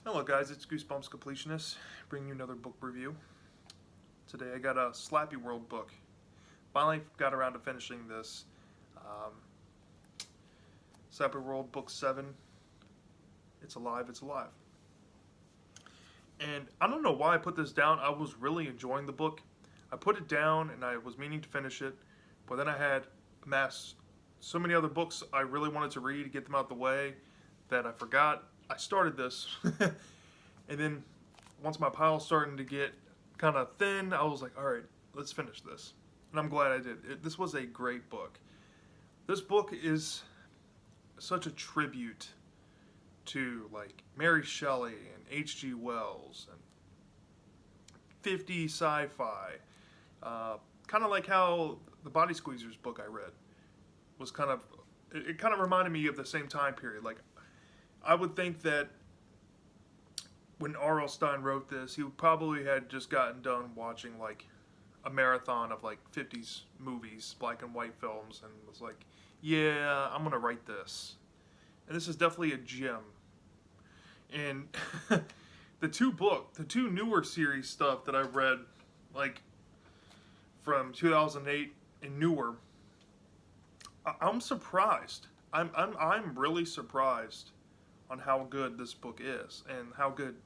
Hello guys, it's Goosebumps Completionist, bringing you another book review. Today I got a Slappyworld book. Finally got around to finishing this. Slappyworld book 7, It's Alive, It's Alive. And I don't know why I put this down. I was really enjoying the book. I put it down and I was meaning to finish it, but then I had amassed so many other books I really wanted to read to get them out the way that I forgot I started this. And then once my pile's starting to get kind of thin, I was like, all right, let's finish this. And I'm glad I did. This was a great book. This book is such a tribute to like Mary Shelley and H.G. Wells and 50s sci-fi. Kind of like how the Body Squeezers book I read was kind of, it kind of reminded me of the same time period. Like, I would think that when R.L. Stine wrote this, he probably had just gotten done watching like a marathon of like 50s movies, black and white films, and was like, yeah, I'm gonna write this. And this is definitely a gem. And the two newer series stuff that I read, like from 2008 and newer, I'm surprised. I'm really surprised on how good this book is and how good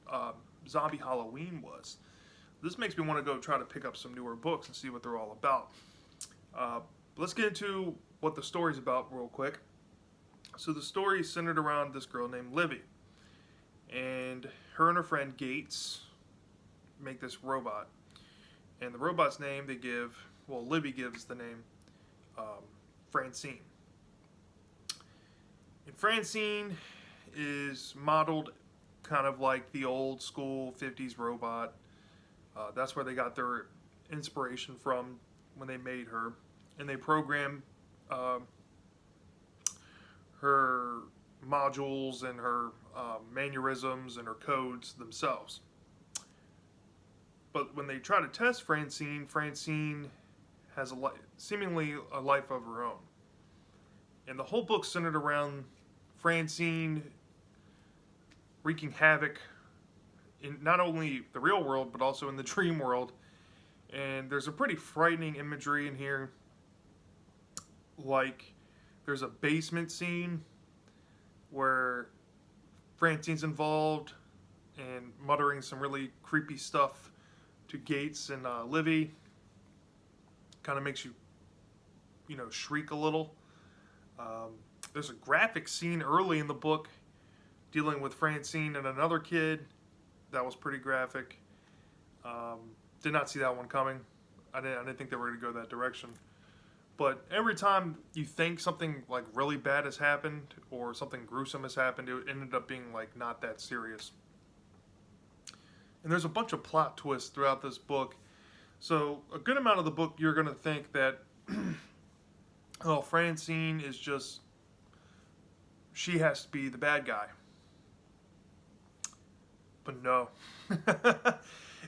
Zombie Halloween was. This makes me want to go try to pick up some newer books and see what they're all about. Let's get into what the story's about real quick. So the story is centered around this girl named Livy. And her and her friend Gates make this robot. And the robot's name Livy gives the name Francine. And Francine is modeled kind of like the old school 50s robot. That's where they got their inspiration from when they made her. And they programmed her modules and her mannerisms and her codes themselves. But when they try to test Francine, Francine has seemingly a life of her own. And the whole book's centered around Francine wreaking havoc in not only the real world, but also in the dream world. And there's a pretty frightening imagery in here. Like, there's a basement scene where Francine's involved and muttering some really creepy stuff to Gates and Livy. Kind of makes you, shriek a little. There's a graphic scene early in the book dealing with Francine and another kid. That was pretty graphic. Did not see that one coming. I didn't think they were going to go that direction. But every time you think something like really bad has happened or something gruesome has happened, it ended up being like not that serious. And there's a bunch of plot twists throughout this book. So a good amount of the book you're going to think that oh, Francine is just, she has to be the bad guy. But no.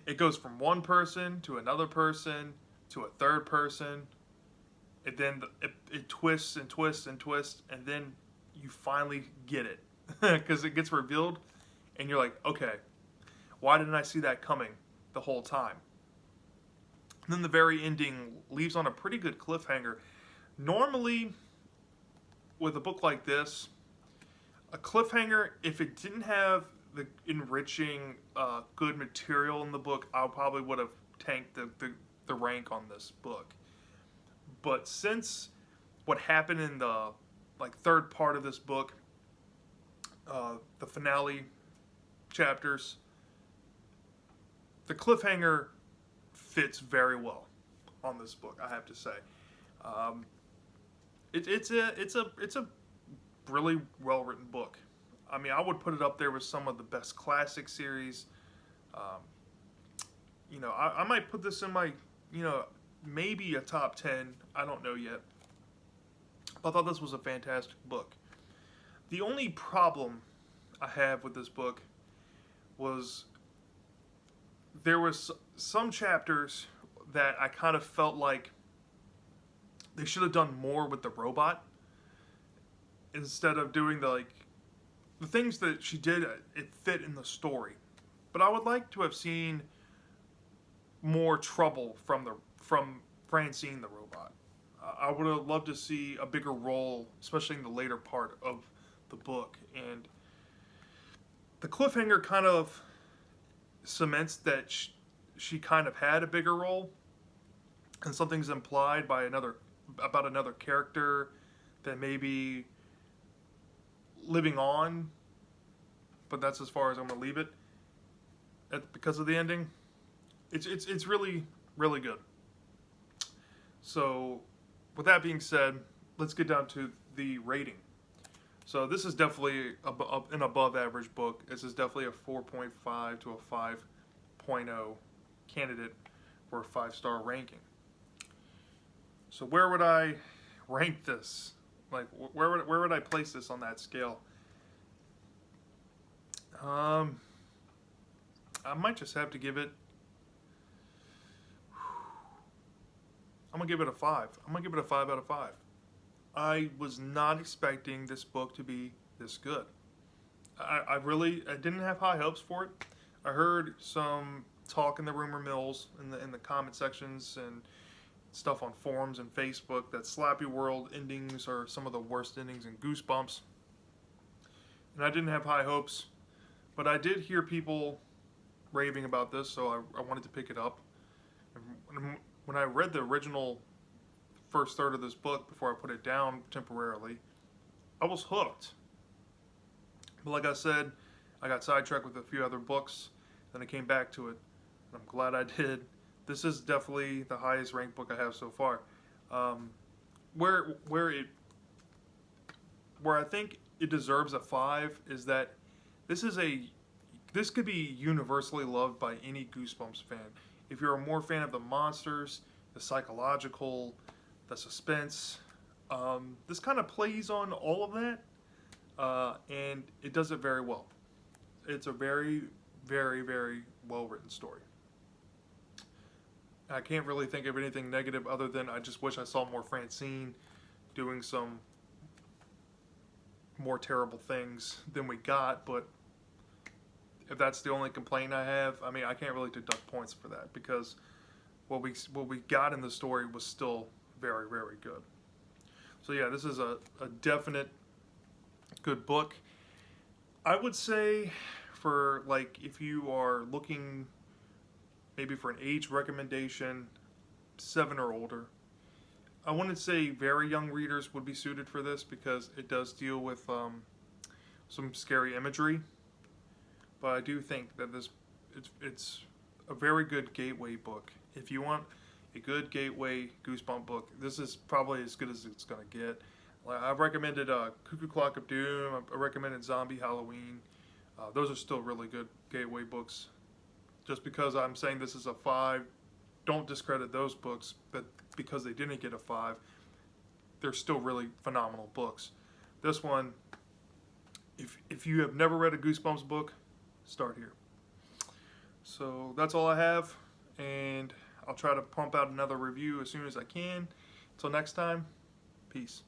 It goes from one person to another person to a third person. And then it twists and twists and twists. And then you finally get it. Because it gets revealed. And you're like, okay, why didn't I see that coming the whole time? And then the very ending leaves on a pretty good cliffhanger. Normally, with a book like this, a cliffhanger, if it didn't have the enriching, good material in the book, I probably would have tanked the rank on this book. But since what happened in the third part of this book, the finale chapters, the cliffhanger fits very well on this book, I have to say. It's a really well written book. I mean, I would put it up there with some of the best classic series. I might put this in my, maybe a top 10. I don't know yet. But I thought this was a fantastic book. The only problem I have with this book was there was some chapters that I kind of felt like they should have done more with the robot instead of doing the the things that she did, it fit in the story. But I would like to have seen more trouble from Francine the robot. I would have loved to see a bigger role, especially in the later part of the book. And the cliffhanger kind of cements that she kind of had a bigger role, and something's implied by about another character that may be living on, but that's as far as I'm gonna leave it because of the ending. It's really really good. So with that being said, let's get down to the rating. So this is definitely an above average book. This is definitely a 4.5 to a 5.0 candidate for a 5-star ranking. So where would I rank this? Like, where would I place this on that scale? I might just have to give it. I'm gonna give it a 5. I'm gonna give it a 5 out of 5. I was not expecting this book to be this good. I didn't have high hopes for it. I heard some talk in the rumor mills in the comment sections and stuff on forums and Facebook that Slappyworld endings are some of the worst endings in Goosebumps. And I didn't have high hopes, but I did hear people raving about this, so I wanted to pick it up. And when I read the original first third of this book before I put it down temporarily, I was hooked. But like I said, I got sidetracked with a few other books, then I came back to it, and I'm glad I did. This is definitely the highest ranked book I have so far. Where I think it deserves a 5 is that this could be universally loved by any Goosebumps fan. If you're a more fan of the monsters, the psychological, the suspense, this kind of plays on all of that, and it does it very well. It's a very, very, very well written story. I can't really think of anything negative other than I just wish I saw more Francine doing some more terrible things than we got, but if that's the only complaint I have, I mean, I can't really deduct points for that because what we got in the story was still very, very good. So yeah, this is a definite good book. I would say for, like, if you are looking maybe for an age recommendation, 7 or older, I wouldn't say very young readers would be suited for this because it does deal with some scary imagery. But I do think that it's a very good gateway book. If you want a good gateway Goosebump book, this is probably as good as it's gonna get. I've recommended Cuckoo Clock of Doom. I recommended Zombie Halloween. Those are still really good gateway books. Just because I'm saying this is a 5, don't discredit those books. But because they didn't get a 5, they're still really phenomenal books. This one, if you have never read a Goosebumps book, start here. So that's all I have, and I'll try to pump out another review as soon as I can. Until next time, peace.